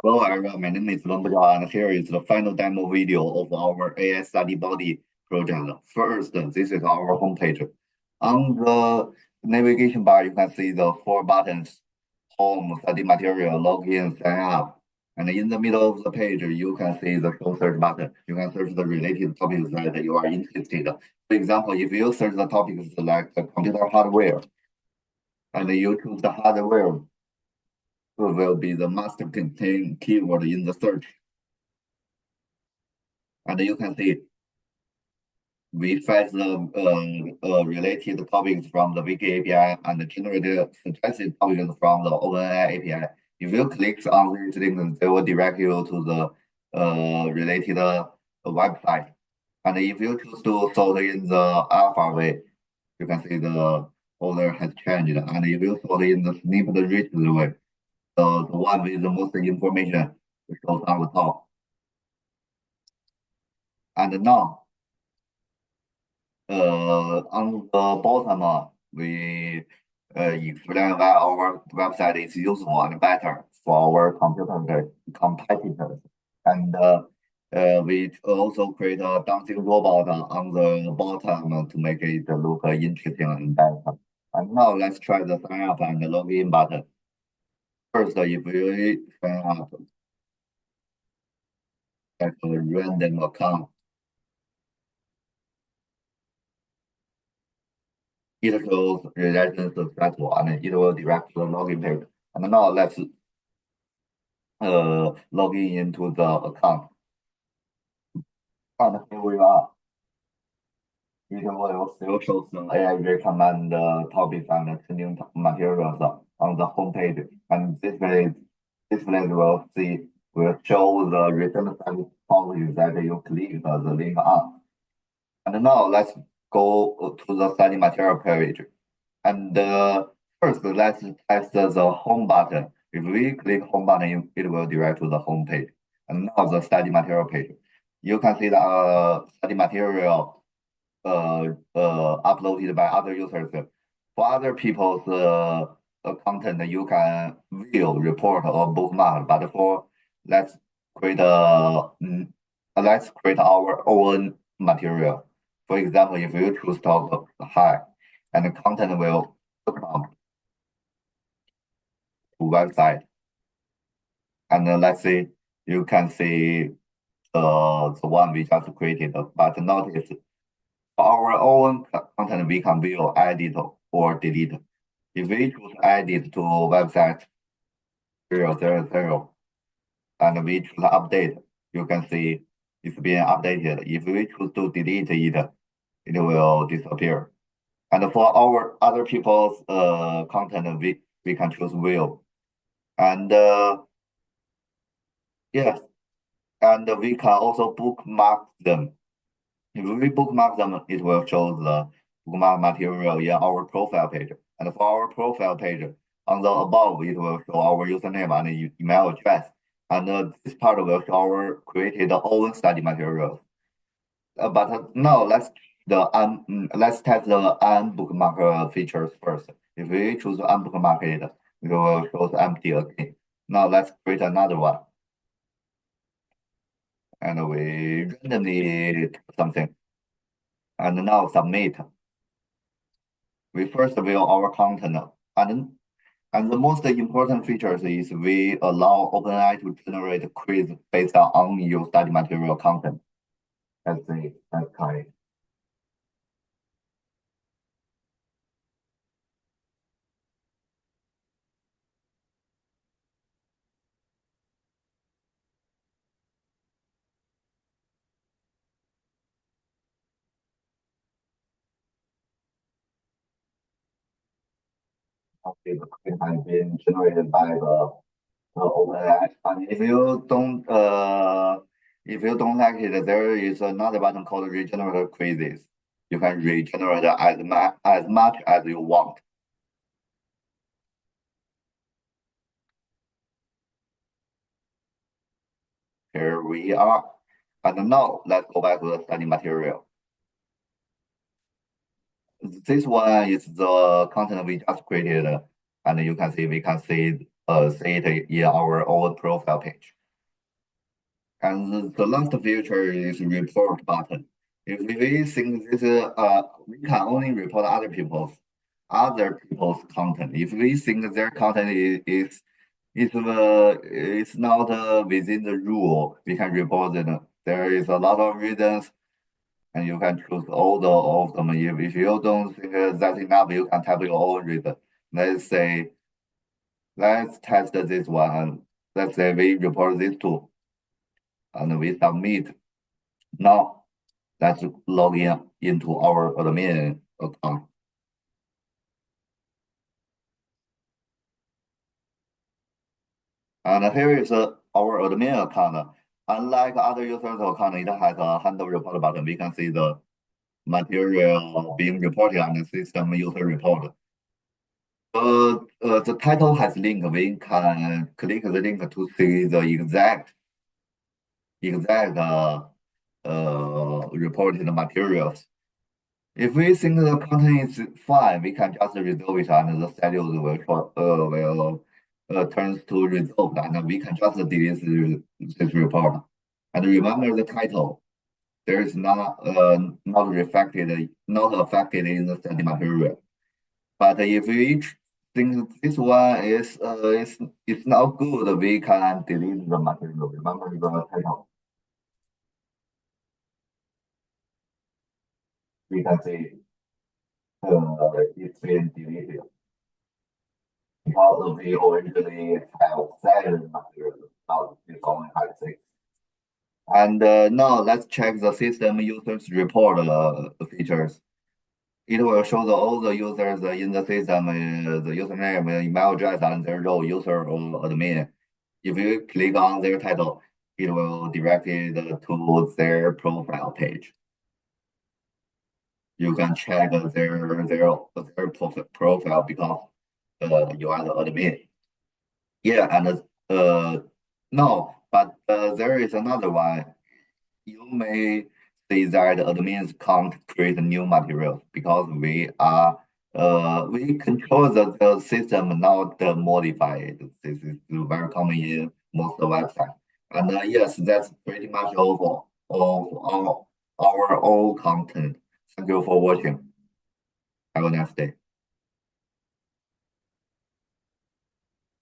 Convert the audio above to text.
Hello everyone, my name is Wen Bujia, and here is the final demo video of our AI study body project. First, this is our homepage. On the navigation bar, you can see the four buttons: Home, Study Material, Login, Sign Up. And in the middle of the page, you can see the Show Search button. You can search the related topics that you are interested in. For example, if you search the topics like the computer hardware, and you choose the hardware, will be the master contain keyword in the search. And you can see we fetch the related topics from the Wiki API and generate suggested topics from the OpenAI API. If you click on these links, they will direct you to the related website. And if you choose to sort in the alpha way, you can see the order has changed. And if you sort in the snippet rich way, the one with the most information shows on the top. And now, on the bottom, we explain why our website is useful and better for our computer competitors. And we also create a dancing robot on the bottom to make it look interesting and better. And now let's try the sign up and login button. First, if we sign up as a random account, it shows registration successful and it will direct the login page. And now let's login into the account. And here we are. It will still show the AI recommend topics and training materials on the homepage. And display will show the recent topics that you click the link on. And now let's go to the study material page. And first, let's test the home button. If we click home button, it will direct to the home page. And now the study material page. You can see the study material uploaded by other users. For other people's content, you can view, report, or bookmark. But for let's create let's create our own material. For example, if you choose talk hi, and the content will come to website. And let's see, you can see the one we just created. But notice for our own content, we can view, edit, or delete. If we choose edit to website 000 and we choose update, you can see it's being updated. If we choose to delete it, it will disappear. And for our other people's content, we can choose view. And yes, and we can also bookmark them. If we bookmark them, it will show the bookmark material in our profile page. And for our profile page, on the above, it will show our username and email address. And this part will show our created own study materials. But now let's test the unbookmark features first. If we choose unbookmark it, it will show empty again. Now let's create another one. And we randomly type something. And now submit. We first view our content. And the most important features is we allow OpenAI to generate a quiz based on your study material content. Let's see, let's try it. Okay, the quiz has been generated by the OpenAI. And if you don't like it, there is another button called regenerate quizzes. You can regenerate as much as you want. Here we are. And now let's go back to the study material. This one is the content we just created, and you can see we can see see it in our own profile page. And the last feature is report button. If we think this, we can only report other people's content. If we think their content is not within the rule, we can report it. There is a lot of reasons, and you can choose all of them. If you don't think that's enough, you can type your own reason. Let's say, let's test this one. And let's say we report these two, and we submit. Now, let's log in into our admin account. And here is our admin account. Unlike other users' account, it has a handle report button. We can see the material being reported on the system user report. The title has link. We can click the link to see the exact reported materials. If we think the content is fine, we can just resolve it, and the schedules will turns to resolved, and we can just delete this report. And remember the title. There is not affected in the study material. But if we think this one is not good, we can delete the material. Remember the title. We can see it's been deleted because we originally have 7 materials. Now we only have 6. And now let's check the system users report features. It will show all the users in the system, the username, email address, and their role, user or admin. If you click on their title, it will direct it to their profile page. You can check their profile because you are the admin. Yeah, and no, but there is another one. You may say that admins can't create new materials because we control the system, not modify it. This is very common in most websites. And yes, that's pretty much all of our all content. Thank you for watching. Have a nice day.